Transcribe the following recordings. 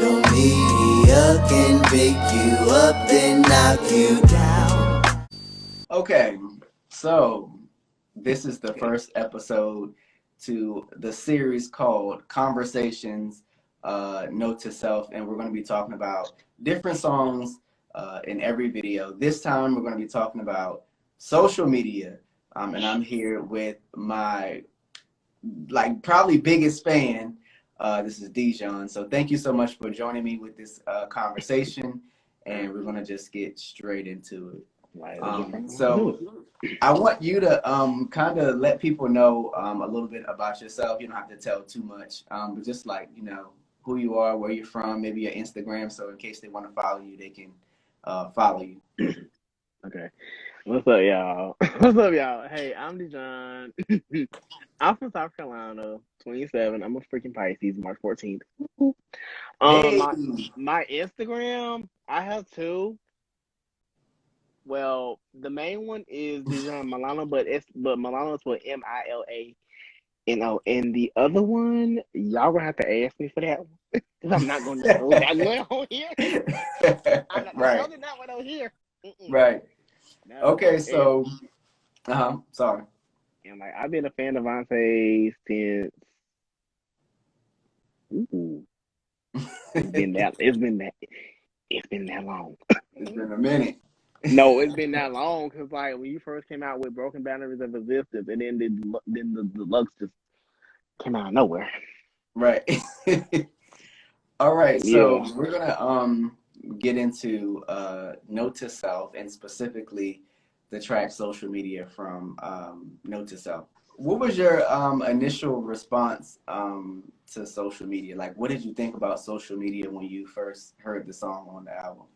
Social media can pick you up then knock you down. Okay, so this is the first episode to the series called Conversations, Note to Self, and we're going to be talking about different songs in every video. This time we're going to be talking about social media, and I'm here with my probably biggest fan. This is Dijon. So thank you so much for joining me with this conversation, and we're going to just get straight into it. So I want you to kind of let people know a little bit about yourself. You don't have to tell too much, but just who you are, where you're from, maybe your Instagram. So in case they want to follow you, they can follow you. Okay. What's up, y'all? What's up, y'all? Hey, I'm Dijon. I'm from South Carolina, 27. I'm a freaking Pisces, March 14th. Hey. My Instagram, I have two. Well, the main one is Dijon Milano, but Milano is with Milano. And the other one, y'all gonna have to ask me for that one. Because I'm not gonna know that one on here. Right. I'm not one on here. Right. No. Okay, so sorry. And I've been a fan of Vontae since it's been that long. It's been a minute. No, it's been that long because when you first came out with Broken Boundaries of Existence, and then the deluxe just came out of nowhere. Right. All right. So Yeah. we're gonna get into Note to Self, and specifically the track Social Media from Note to Self. What was your initial response to social media? Like, what did you think about social media when you first heard the song on the album?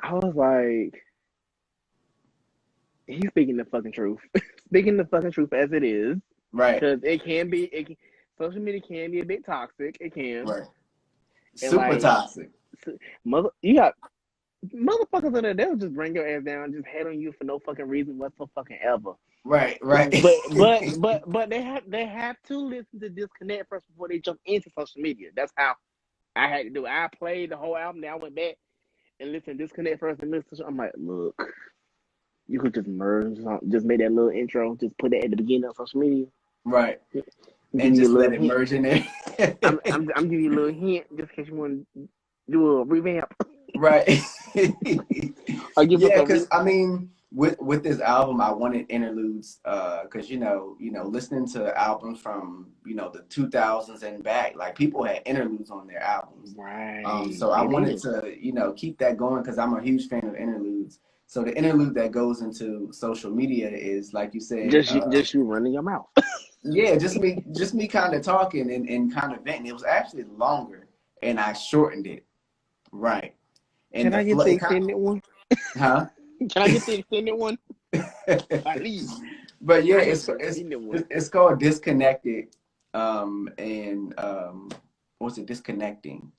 I was like, he's speaking the fucking truth. Speaking the fucking truth as it is. Right. Because social media can be a bit toxic. It can. Right. Super toxic. You got motherfuckers in there, they'll just bring your ass down, just hate on you for no fucking reason whatsoever. Right. But they have to listen to Disconnect first before they jump into social media. That's how I had to do it. I played the whole album, then I went back and listened to Disconnect first and listen to. I'm like, look, you could just merge, just make that little intro, just put that at the beginning of social media. Right. And just let it merge in there. I'm giving you a little hint just in case you want to do a revamp. Right. Yeah, because I mean, with this album, I wanted interludes, because listening to albums from the 2000s and back, people had interludes on their albums. Right. So I wanted to keep that going because I'm a huge fan of interludes. So the interlude that goes into social media is, like you said, just you running your mouth. Yeah, just me kind of talking and kind of venting. It was actually longer, and I shortened it. Right. And Can I get the extended one? Huh? Can I get the extended one? At least. But yeah, it's called Disconnected. And what's it? Disconnecting.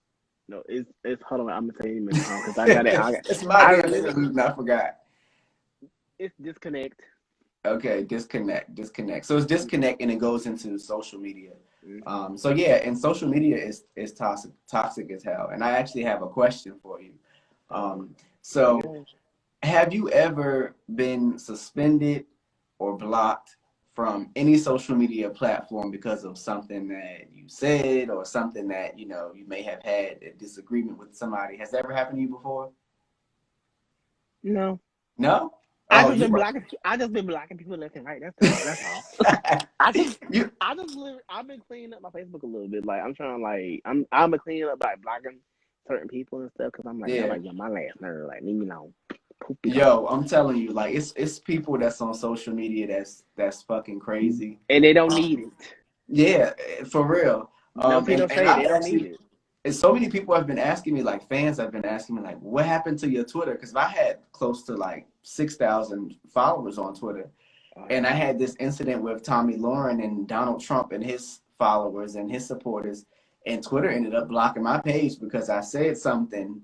No, it's hold on. I'm gonna tell you because I got it. It's my interlude, and I forgot. It's Disconnect. Okay, disconnect. So it's disconnect, and it goes into social media. So yeah, and social media is toxic as hell. And I actually have a question for you. So have you ever been suspended or blocked from any social media platform because of something that you said or something that you may have had a disagreement with somebody? Has that ever happened to you before? No. No? I just been blocking people left and right. That's all. I've been cleaning up my Facebook a little bit. I'm trying I'm been cleaning up blocking certain people and stuff because I'm my last nerve. Leave me alone. Yo, I'm telling you, it's people that's on social media that's fucking crazy, and they don't need it. Yeah, for real. They don't need it. And so many people have been asking me, fans have been asking me, what happened to your Twitter? Because I had close to 6,000 followers on Twitter. And I had this incident with Tommy Lauren and Donald Trump and his followers and his supporters. And Twitter ended up blocking my page because I said something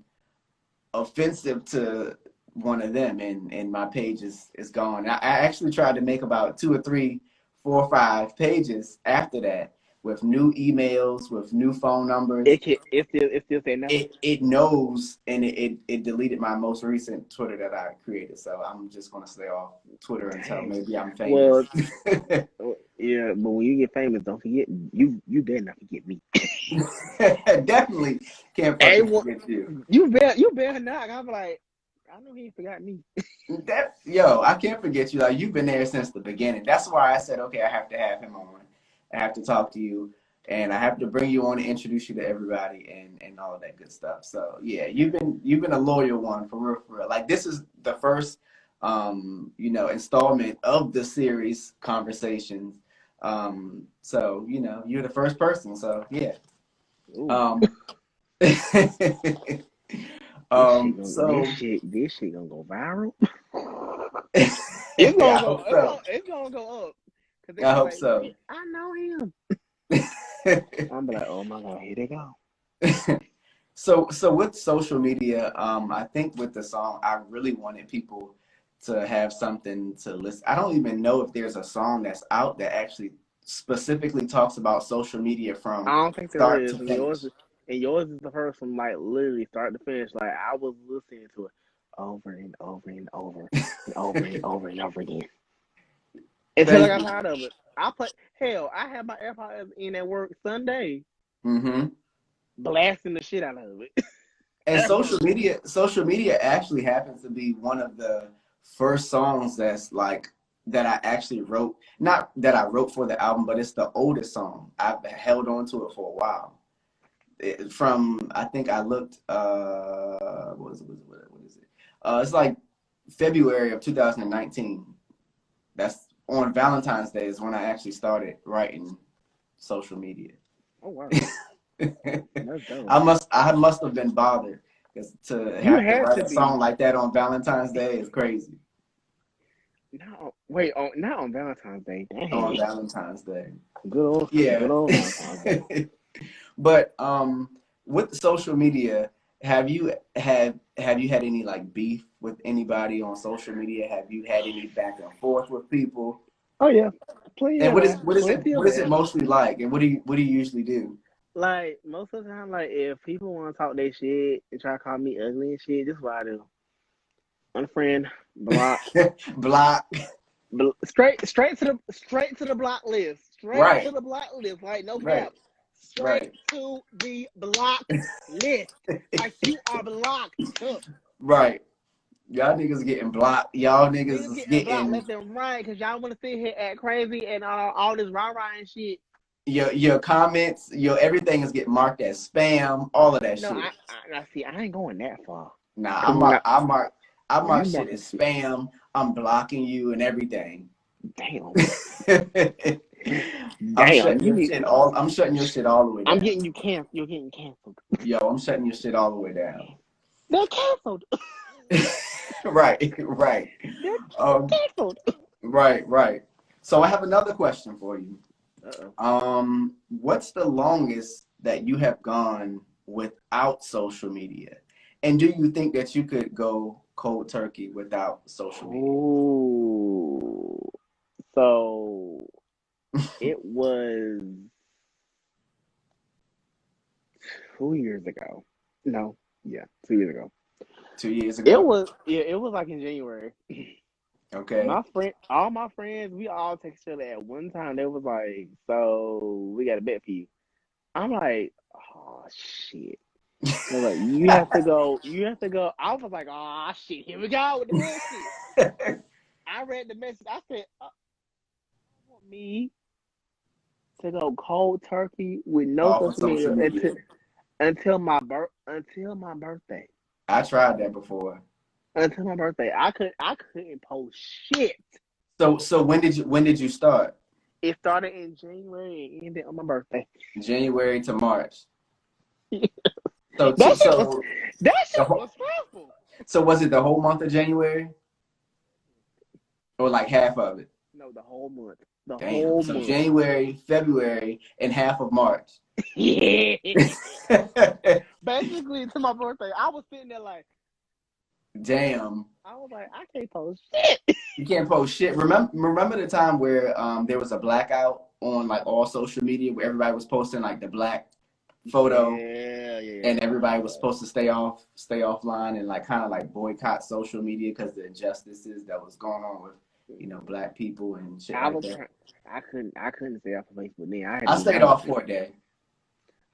offensive to one of them. And my page is gone. I actually tried to make about 2 or 3, 4 or 5 pages after that. with new emails, with new phone numbers. It still say no. It knows, and it deleted my most recent Twitter that I created. So I'm just gonna stay off Twitter until maybe I'm famous. Well, yeah, but when you get famous, don't forget you better not forget me. Definitely can't fucking forget you. You better not. I'm like, I know he ain't forgot me. I can't forget you. Like, you've been there since the beginning. That's why I said, okay, I have to have him on. I have to talk to you, and I have to bring you on and introduce you to everybody and all of that good stuff. So yeah, you've been a loyal one for real, for real. Like, this is the first installment of the series Conversations. So you're the first person. So yeah. This shit gonna go viral. It's gonna go up. I hope so. I know him. I'm like, oh my God, here they go. So with social media, I think with the song, I really wanted people to have something to listen. I don't even know if there's a song that's out that actually specifically talks about social media from I don't think start there is. to finish. Yours is the first from like literally start to finish. Like I was listening to it over and over and over and over and over and over again until I got tired of it. I had my AirPods in at work Sunday, blasting the shit out of it. And social media actually happens to be one of the first songs that's like that I actually wrote. Not that I wrote for the album, but it's the oldest song. I've held on to it for a while. I think I looked. What is it? It's like February of 2019. That's on Valentine's Day is when I actually started writing social media. Oh wow. I must have been bothered because to have to write a song like that on Valentine's Day is crazy. Not on Valentine's Day. Dang. On Valentine's Day. Good old Valentine's Day. But with social media, have you had any like beef with anybody on social media? Have you had any back and forth with people? Oh yeah. And what is it mostly like? And what do you usually do? Like most of the time, like if people want to talk their shit and try to call me ugly and shit, this is what I do. Unfriend, block, straight to the block list. Straight to the block list. Like no cap. Straight to the block list. Like you are blocked. Right. Y'all niggas getting blocked. Y'all niggas is getting blocked left and right because y'all want to sit here act crazy and all this rah-rah and shit. Your comments, your everything is getting marked as spam, all of that shit. I ain't going that far. Nah, I mark shit as spam. I'm blocking you and everything. Damn. I'm shutting your shit all the way down. I'm getting you canceled. You're getting canceled. Yo, I'm shutting your shit all the way down. They're canceled. Right. They're canceled. Right. So I have another question for you. Uh-oh. What's the longest that you have gone without social media? And do you think that you could go cold turkey without social media? Ooh. So it was 2 years ago. No, yeah, 2 years ago. 2 years ago? It was like in January. Okay. All my friends, we all text each other at one time. They was like, so we got a bet for you. I'm like, oh shit. They're like, you have to go. I was like, oh shit, here we go with the bullshit. I read the message. I said, want me to go cold turkey with no social media until my birthday. I tried that before. Until my birthday, I couldn't post shit. So when did you start? It started in January and ended on my birthday. January to March. That shit was stressful. So was it the whole month of January? Or like half of it? No, the whole month. So January, February, and half of March. Yeah. Basically to my birthday. I was sitting there like, damn. I was like, I can't post shit. You can't post shit. Remember the time where there was a blackout on like all social media where everybody was posting like the black photo, and everybody was supposed to stay offline and like kind of like boycott social media because the injustices that was going on with, you know, black people and shit like that. I couldn't stay off of Facebook then. I stayed off for a day.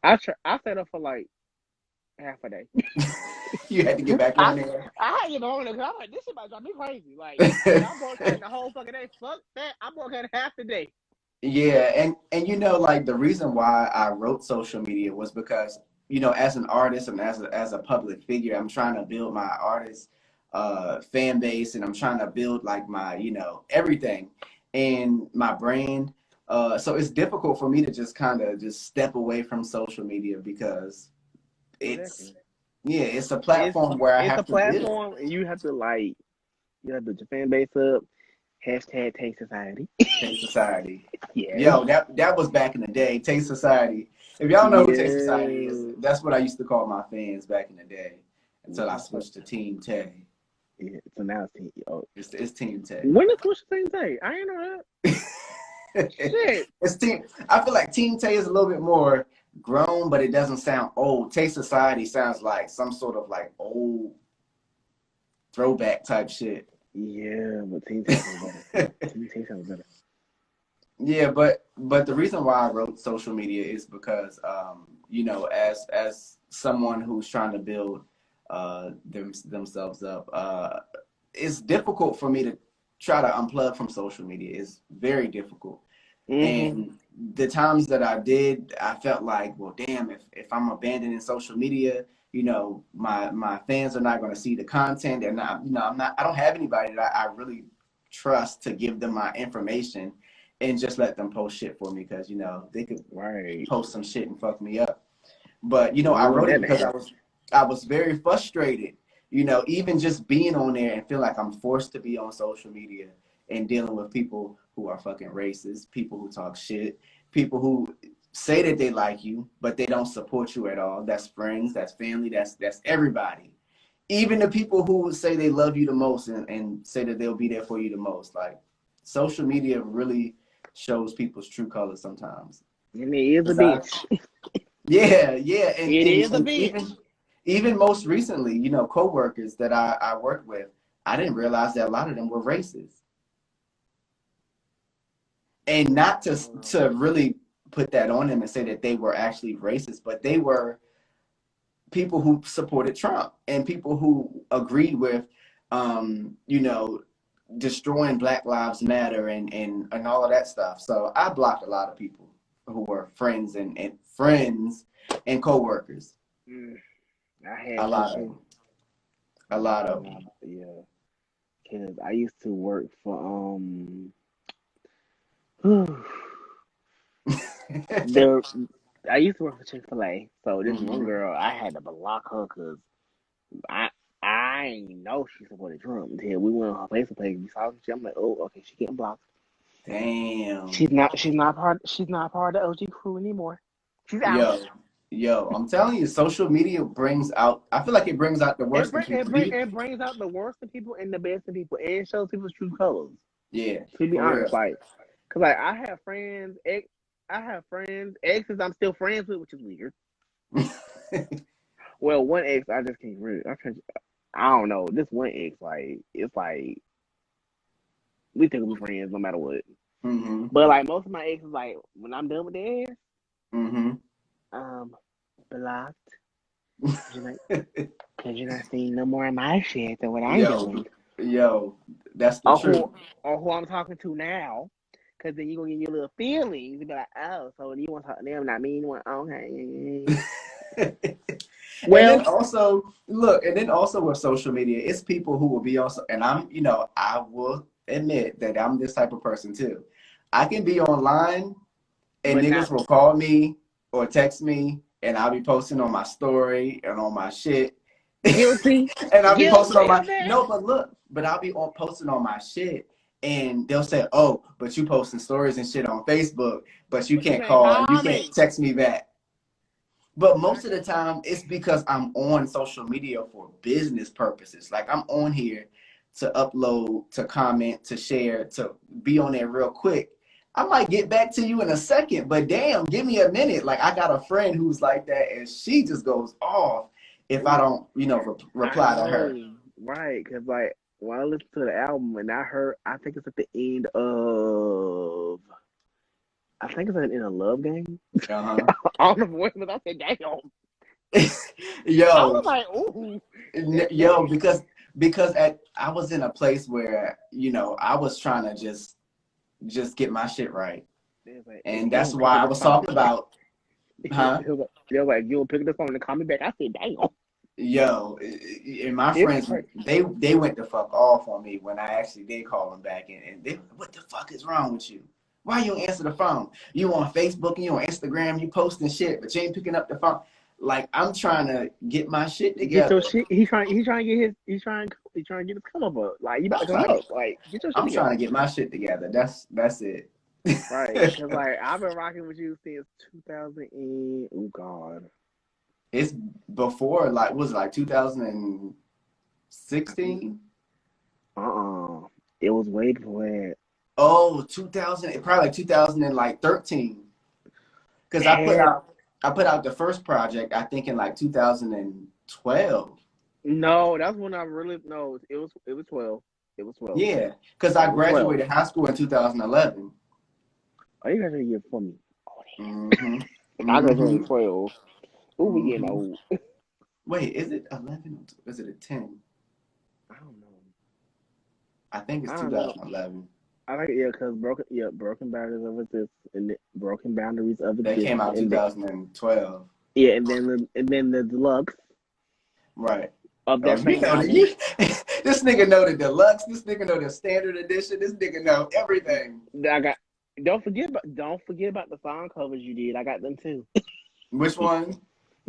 I stayed up for like half a day. You had to get back on there. I had to get on there because I'm like, this shit about to drive me crazy. Like, I'm boycotting the whole fucking day. Fuck that. I'm boycotting half the day. Yeah, and you know, like the reason why I wrote social media was because, you know, as an artist and as a public figure, I'm trying to build my artist fan base, and I'm trying to build like my, you know, everything and my brand. So it's difficult for me to just kind of just step away from social media because it's a platform where I have to build. You have to like, you have to build your fan base up. Hashtag Taste Society. Taste Society. Yeah. Yo, that was back in the day. Taste Society. If y'all know who Taste Society is, that's what I used to call my fans back in the day until I switched to Team Tay. Yeah, so now it's Team. Oh, it's Team Tay. When did switch to Team Tay? I ain't know that. Shit. It's Team. I feel like Team Tay is a little bit more grown, but it doesn't sound old. Taste Society sounds like some sort of like old throwback type shit. Yeah, but Team Tay sounds better. Team Tay sounds better. Yeah, but the reason why I wrote social media is because you know, as someone who's trying to build themselves up, it's difficult for me to try to unplug from social media. It's very difficult. And the times that I did, I felt like, well, damn, if I'm abandoning social media, you know, my fans are not going to see the content, and I don't have anybody that I really trust to give them my information and just let them post shit for me, because, you know, they could post some shit and fuck me up. But, you know, I wrote it because I was very frustrated, you know, even just being on there and feel like I'm forced to be on social media and dealing with people who are fucking racist, people who talk shit, people who say that they like you, but they don't support you at all. That's friends, that's family, that's everybody. Even the people who say they love you the most and say that they'll be there for you the most. Like, social media really shows people's true colors sometimes. And it is a bitch. Yeah. And it is a bitch. Even most recently, you know, coworkers that I worked with, I didn't realize that a lot of them were racist. And not to really put that on them and say that they were actually racist, but they were people who supported Trump and people who agreed with, you know, destroying Black Lives Matter and all of that stuff. So I blocked a lot of people who were friends and coworkers. I had a lot of them. Yeah, because I used to work for I used to work for Chick-fil-A. So this one girl, I had to block her because I ain't know she supported Trump until we went on her Facebook page. We saw some shit. I'm like, oh, okay, she getting blocked. Damn. She's not part of the OG crew anymore. She's out. Yo, I'm telling you, social media brings out. I feel like it brings out the worst in people. It brings out the worst in people and the best in people, and it shows people's true colors. Yeah. To be honest, like, cause like I have friends, exes I'm still friends with, which is weird. Well, one ex I just can't really. I don't know. This one ex, like, it's like we think we'll be friends no matter what. But like most of my exes, like when I'm done with their ass, blocked. Cause you're not seeing no more of my shit than what I'm doing. Yo, that's the truth. Or who I'm talking to now. Cause then you gonna get your little feelings and be like, oh, so you want to talk to them, not me? Okay. Well, and then also with social media, it's people who will be also, and I will admit that I'm this type of person too. I can be online and niggas will call me or text me, and I'll be posting on my story and on my shit. Guilty. And I'll be posting on my but I'll be posting on my shit, and they'll say, "Oh, but you posting stories and shit on Facebook, but you can't call and you can't text me back." But most of the time, it's because I'm on social media for business purposes. Like, I'm on here to upload, to comment, to share, to be on there real quick. I might get back to you in a second, but damn, give me a minute. Like, I got a friend who's like that, and she just goes off if I don't, reply to her. Right? Because like when I listened to the album and I think it's at the end of, I think it's at the end of Love Game. Uh-huh. On the voice, but I said, damn. Yo. I was like, ooh. Yo, because I was in a place where, I was trying to just get my shit right. Like, and that's why I was talking about, huh? They were like, you'll pick the phone and call me back. I said, damn. Yo, and my friends, they went the fuck off on me when I actually did call them back, and they, what the fuck is wrong with you? Why you don't answer the phone? You on Facebook and you on Instagram, you posting shit, but you ain't picking up the phone. Like, I'm trying to get my shit together. Get your shit. He's trying to get his come up. Like, you about to come up. Like, get your shit I'm together. trying to get my shit together. That's it. Right. Because like I've been rocking with you since 2000 and oh god. It's before, like, was it like 2016? It was way before that. Oh, 2000, probably like 2013. Because I put out the first project, I think, in like 2012. No, that's when I really it was 12. It was 12. Yeah, because I graduated high school in 2011. Oh, you graduated a year before me. Oh, Mm-hmm. I graduated in 12. Ooh, we getting old. Wait, is it 11 or is it a 10? I don't know. I think it's 2011. I think because broken boundaries of this and broken boundaries of That came out 2012. Yeah, and then the deluxe. Right. Of that same album. This nigga know the deluxe. This nigga know the standard edition. This nigga know everything. Don't forget about the song covers you did. I got them too. Which one?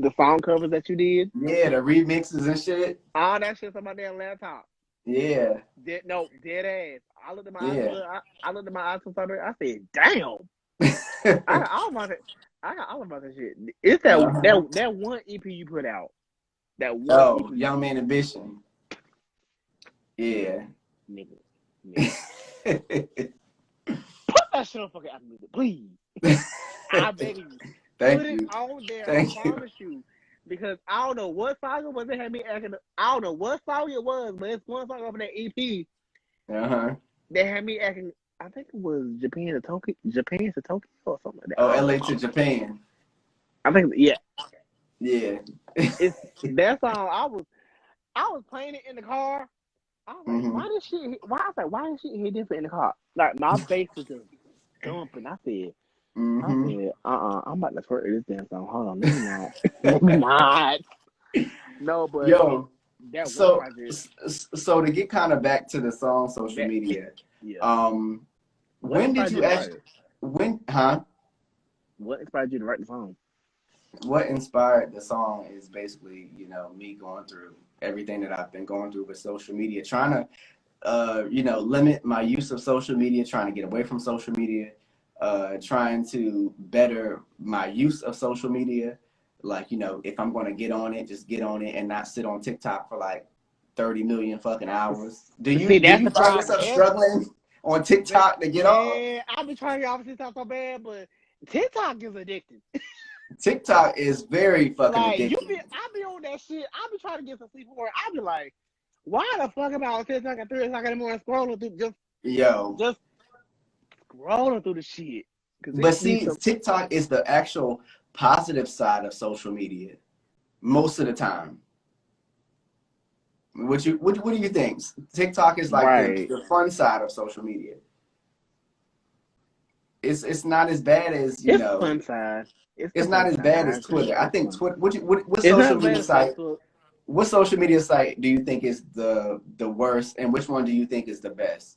The song covers that you did. Yeah, the remixes and shit. All that shit's on my damn laptop. Yeah. Dead ass. I looked at my iTunes. I said, damn. I got all of that shit. It's that one EP you put out. That one EP. Young Man Ambition. Yeah. Nigga. Put that shit on fucking Apple Music, please. I beg you. Thank Put you. it on there. Thank I promise you. Because I don't know what song it was that had me acting. I don't know what song it was, but it's one song over that EP. They had me acting. I think it was Japan to Tokyo or something like that. Oh, LA to Japan. I think yeah. It's that song. I was playing it in the car. I was like, why is she hit different in the car? Like my face was just dumping. I said, I'm about to twerk this damn song. Hold on, maybe not. No, but yo. That so to get kind of back to the song social media. Yeah. When did you actually? What inspired you to write the song? What inspired the song is basically, me going through everything that I've been going through with social media, trying to, limit my use of social media, trying to get away from social media, trying to better my use of social media. Like, if I'm going to get on it, just get on it and not sit on TikTok for like 30 million fucking hours. Do you find yourself struggling on TikTok to get on? Yeah, I've been trying to get off TikTok so bad, but TikTok is addicting. TikTok is very fucking addicting. I be on that shit. I be trying to get some sleep for it. I be like, why the fuck am I on TikTok at 3 o'clock in the morning scrolling through just scrolling through the shit? But see, TikTok is the actual positive side of social media most of the time. What do you think? TikTok is like the fun side of social media. It's not as bad as it's fun side. It's not as bad as Twitter. I think Twitter. What social media site? What social media site do you think is the worst, and which one do you think is the best?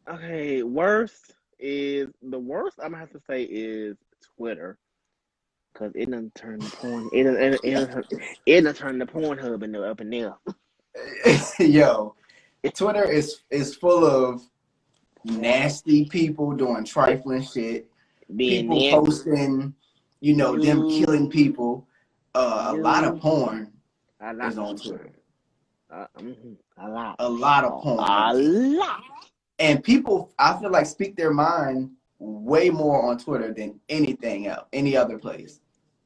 Okay, the worst I'm gonna have to say is Twitter, because it done turned the porn. It done turned the Pornhub into up in there. Yo, Twitter is full of nasty people doing trifling shit. People posting, them killing people. A lot of porn is on Twitter. A lot. A lot of porn. A lot. And people, I feel like, speak their mind way more on Twitter than anything else, any other place.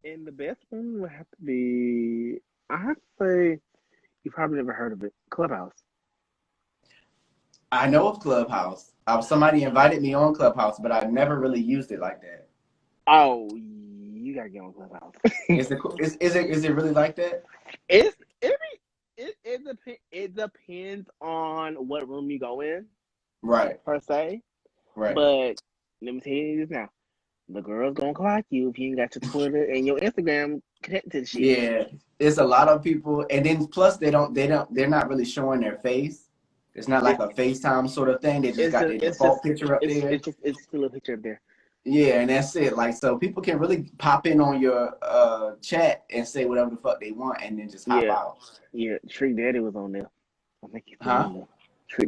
And the best one would have to be, I have to say, you probably never heard of it, Clubhouse. I know of Clubhouse. Somebody invited me on Clubhouse, but I never really used it like that. Oh, you gotta get on Clubhouse. Is it really like that? It depends on what room you go in, Right. per se. Right. But let me tell you this now: the girls gonna clock you if you ain't got your Twitter and your Instagram connected to shit. Yeah, it's a lot of people, and then plus they're not really showing their face. It's not like a FaceTime sort of thing. They just got their default picture up there. It's still a picture up there. Yeah, and that's it. Like, so people can really pop in on your chat and say whatever the fuck they want, and then just hop out. Yeah, Trick Daddy was on there. I think he's still on there.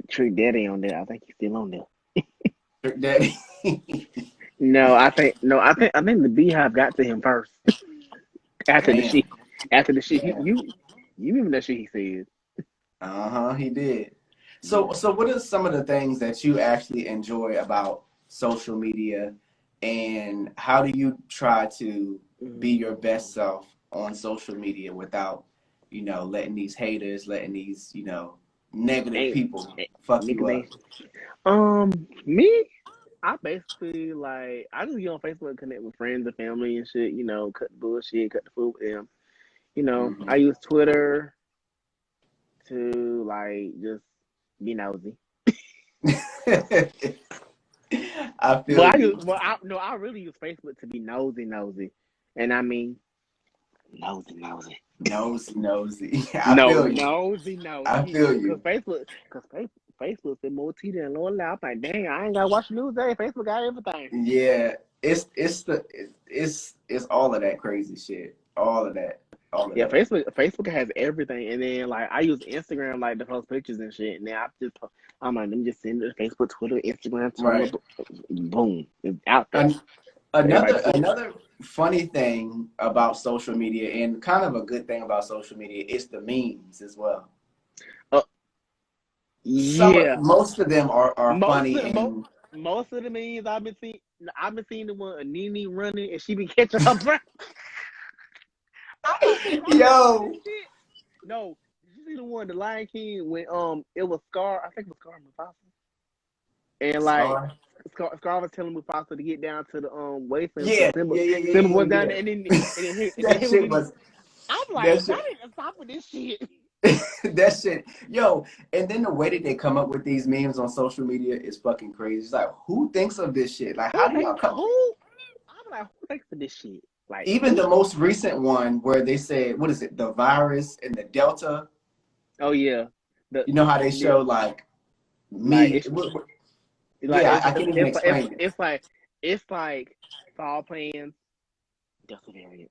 Trick Daddy on there. I think he's still on there. Trick Daddy. No, I think the Beehive got to him first. After the shit. Yeah. You remember that shit he said? He did. So what are some of the things that you actually enjoy about social media, and how do you try to be your best self on social media without, letting these haters, letting these, negative people fuck you up? Me, I basically I just get on Facebook and connect with friends and family and shit, cut the bullshit, cut the food with them. I use Twitter to just be nosy. I feel I really use Facebook to be nosy, and I mean nosy. Nosy. Nosy. I feel you. Because Facebook's been more tea than Lord. I'm like, dang, I ain't gotta watch the news day. Facebook got everything. Yeah, it's all of that crazy shit. All of that. Yeah, Facebook has everything, and then I use Instagram to post pictures and shit. And then I'm like, let me just send it to Facebook, Twitter, Instagram, right. Boom, it's out there. Another funny thing about social media, and kind of a good thing about social media, is the memes as well. Most of them are funny. Most of the memes I've been seeing the one of Nene running and she be catching her breath. Yo. No, did you see the one, the Lion King, when it was Scar? I think it was Scar Mufasa. And Scar was telling Mufasa to get down to the waist. Simba was down there, and then that shit was. I'm like, I need to stop with this shit. That shit, yo, and then the way that they come up with these memes on social media is fucking crazy. It's like, who thinks of this shit? Like, how do y'all come? I'm like, who thinks of this shit? Like, even the most recent one where they said, what is it, the virus and the Delta? Oh yeah, you know how they show me? I can't even explain it. It's like fall plans, Delta variant.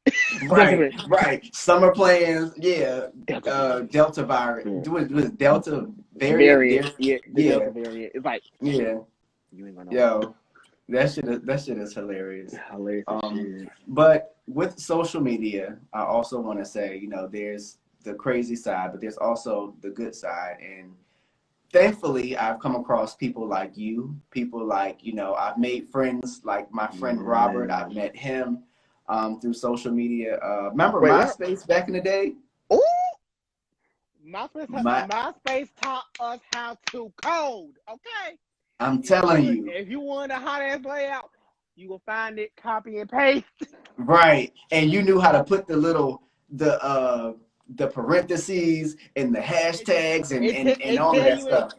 Right. Summer plans, yeah. Delta virus. Was Delta variant? Yeah, Delta variant. It's like, yeah. You ain't gonna know. Yo, that shit is hilarious. Hilarious shit. But with social media, I also want to say, there's the crazy side, but there's also the good side. And thankfully, I've come across people like you, I've made friends like my friend Robert. I've met him through social media. Remember MySpace back in the day? Ooh! MySpace taught us how to code, okay? I'm telling you. If you want a hot ass layout, you will find it, copy and paste. Right. And you knew how to put the parentheses and the hashtags and all of that stuff.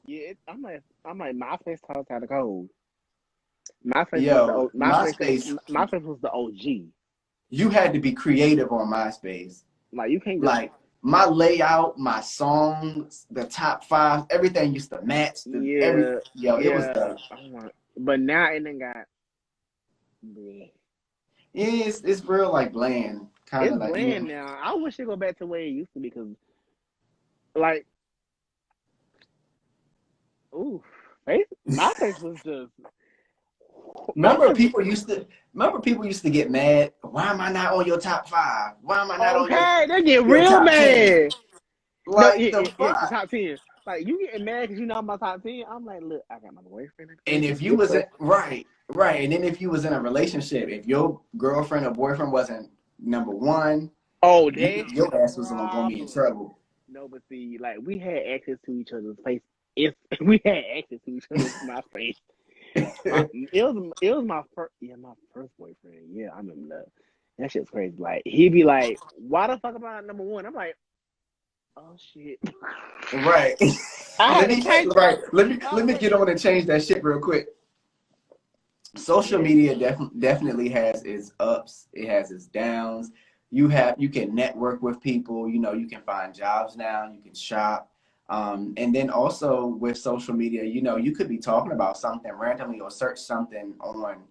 Yeah, I'm like MySpace taught us how to code. MySpace was the OG. You had to be creative on MySpace. Like, you can't just, my layout, my songs, the top 5, everything used to match. It was the. But now it done got. Yeah, it's real bland. It's bland now. I wish it go back to where it used to be, because MySpace was just. Remember people used to get mad. Why am I not on your top 5? Why am I not on your? Okay, they get real mad. The top 10. Like, you getting mad because you know I'm my top 10. I'm like, look, I got my boyfriend. And if you was right, and then if you was in a relationship, if your girlfriend or boyfriend wasn't number one, your ass was gonna be in trouble. No, but see, like, we had access to each other's face. We had access to each other's my face. It was my first boyfriend. Yeah, I remember that. That shit's crazy. Like, he'd be like, "Why the fuck am I number one?" I'm like, "Oh shit." Right. Let me get on and change that shit real quick. Social media definitely has its ups. It has its downs. You can network with people. You know, you can find jobs now. You can shop. And then also with social media, you know, you could be talking about something randomly or search something on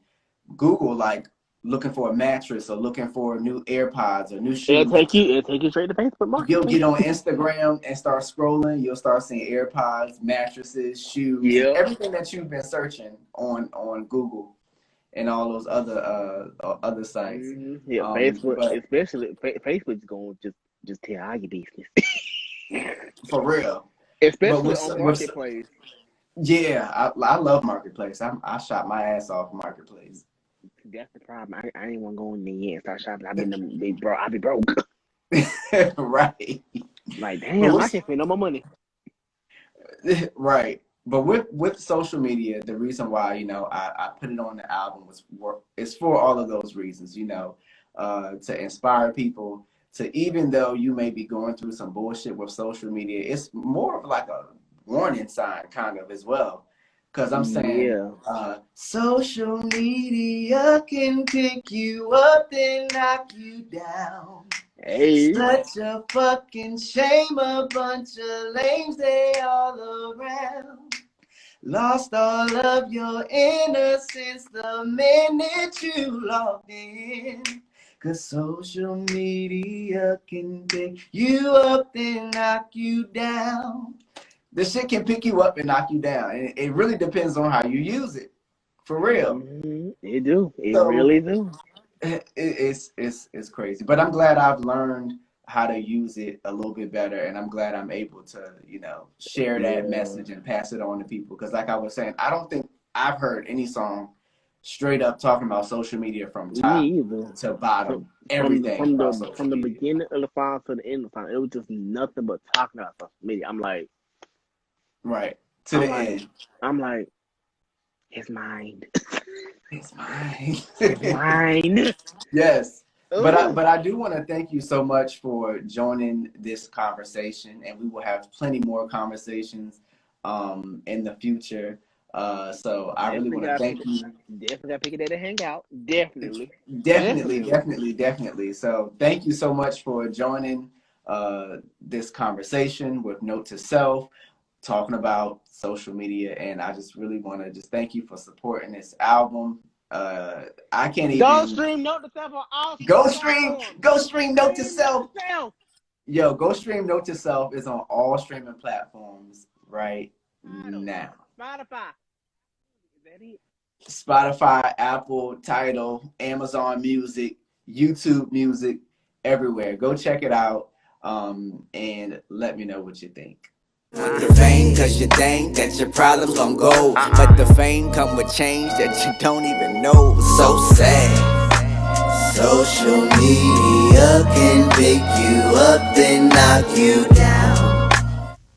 Google, like looking for a mattress or looking for new AirPods or new shoes. It'll take you straight to Facebook Market. You'll get on Instagram and start scrolling. You'll start seeing AirPods, mattresses, shoes, everything that you've been searching on Google and all those other sites. Mm-hmm. Yeah, Facebook, especially Facebook's going to just tell all your business. For real. Especially on Marketplace. Yeah, I love Marketplace. I shop my ass off Marketplace. That's the problem. I didn't want to go in there and start shopping. I be broke. Right. Like, damn, I can't spend no more money. Right. But with social media, the reason why, you know, I put it on the album is for all of those reasons, you know, to inspire people to, even though you may be going through some bullshit with social media, it's more of like a warning sign kind of as well. Because I'm saying social media can pick you up and knock you down. Hey. Such a fucking shame, a bunch of lames, they all around. Lost all of your innocence the minute you logged in. Cause social media can pick you up and knock you down. The shit can pick you up and knock you down. And it really depends on how you use it. For real. Mm-hmm. It do. It really do. It's crazy. But I'm glad I've learned how to use it a little bit better. And I'm glad I'm able to, you know, share that message and pass it on to people. Because like I was saying, I don't think I've heard any song straight up talking about social media from top to bottom. Everything. From the beginning of the song to the end of the song. It was just nothing but talking about social media. I'm like, right. To the end. I'm like, it's mine. It's mine. It's mine. Yes. But I do want to thank you so much for joining this conversation, and we will have plenty more conversations in the future. So I really want to thank you. Definitely got to pick it to hang out. Definitely. So thank you so much for joining this conversation with Note to Self, talking about social media, and I just really want to just thank you for supporting this album. I can't even go stream Note to Self on all go stream Note to Self. Yo, go stream Note to Self is on all streaming platforms right now. Spotify. Is that it? Spotify, Apple, Tidal, Amazon Music, YouTube Music, everywhere. Go check it out and let me know what you think. Want the fame cause you think that your problems gon' go, but the fame come with change that you don't even know. So sad. Social media can pick you up then knock you down.